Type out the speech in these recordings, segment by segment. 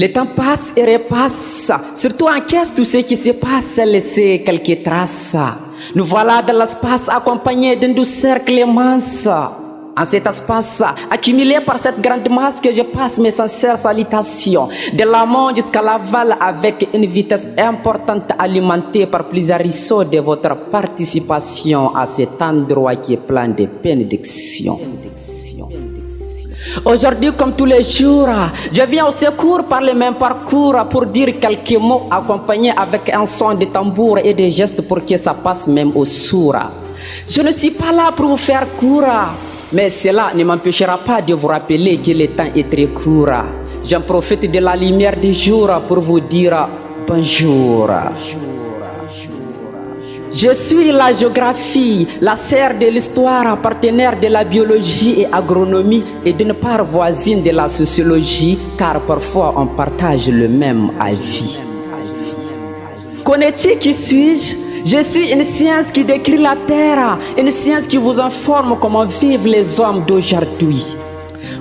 Le temps passe et repasse, surtout en caisse, tout ce qui se passe laisse quelques traces. Nous voilà dans l'espace accompagnés d'un doux cercle immense. En cet espace, accumulé par cette grande masse que je passe mes sincères salutations, de l'amont jusqu'à l'aval avec une vitesse importante alimentée par plusieurs ruisseaux de votre participation à cet endroit qui est plein de bénédictions. Aujourd'hui, comme tous les jours, je viens au secours par le même parcours pour dire quelques mots accompagnés avec un son de tambour et des gestes pour que ça passe même aux sourds. Je ne suis pas là pour vous faire court, mais cela ne m'empêchera pas de vous rappeler que le temps est très court. J'en profite de la lumière du jour pour vous dire bonjour. Je suis la géographie, la sœur de l'histoire, partenaire de la biologie et agronomie et d'une part voisine de la sociologie, car parfois on partage le même avis. Connais-tu qui suis-je? Je suis une science qui décrit la terre, une science qui vous informe comment vivent les hommes d'aujourd'hui.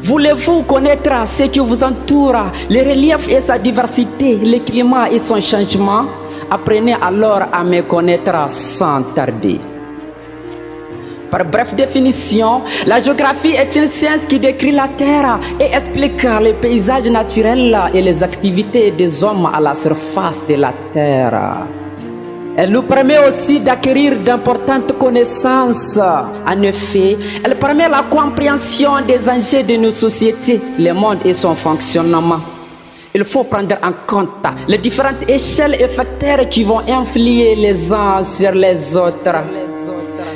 Voulez-vous connaître ce qui vous entoure, le relief et sa diversité, le climat et son changement? Apprenez alors à me connaître sans tarder. Par bref définition, la géographie est une science qui décrit la terre et explique les paysages naturels et les activités des hommes à la surface de la terre. Elle nous permet aussi d'acquérir d'importantes connaissances. En effet, elle permet la compréhension des enjeux de nos sociétés, le monde et son fonctionnement. Il faut prendre en compte les différentes échelles et facteurs qui vont influer les uns sur les autres.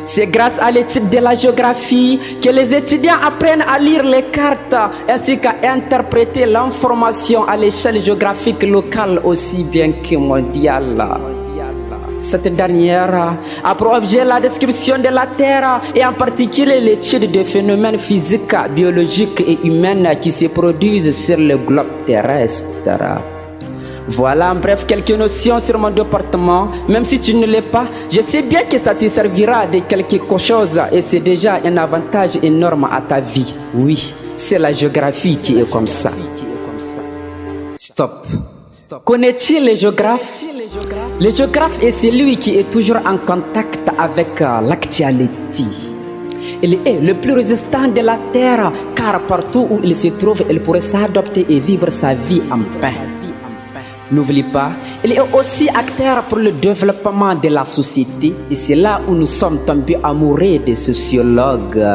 C'est grâce à l'étude de la géographie que les étudiants apprennent à lire les cartes ainsi qu'à interpréter l'information à l'échelle géographique locale aussi bien que mondiale. Cette dernière a pour objet la description de la Terre et en particulier l'étude des phénomènes physiques, biologiques et humains qui se produisent sur le globe terrestre. Voilà en bref quelques notions sur mon département. Même si tu ne l'es pas, je sais bien que ça te servira de quelque chose et c'est déjà un avantage énorme à ta vie. Oui, c'est la géographie qui est comme ça. Stop. Connais-tu les géographes? Le géographe est celui qui est toujours en contact avec l'actualité. Il est le plus résistant de la terre car partout où il se trouve, il pourrait s'adapter et vivre sa vie en paix. N'oublie pas, il est aussi acteur pour le développement de la société et c'est là où nous sommes tombés amoureux des sociologues.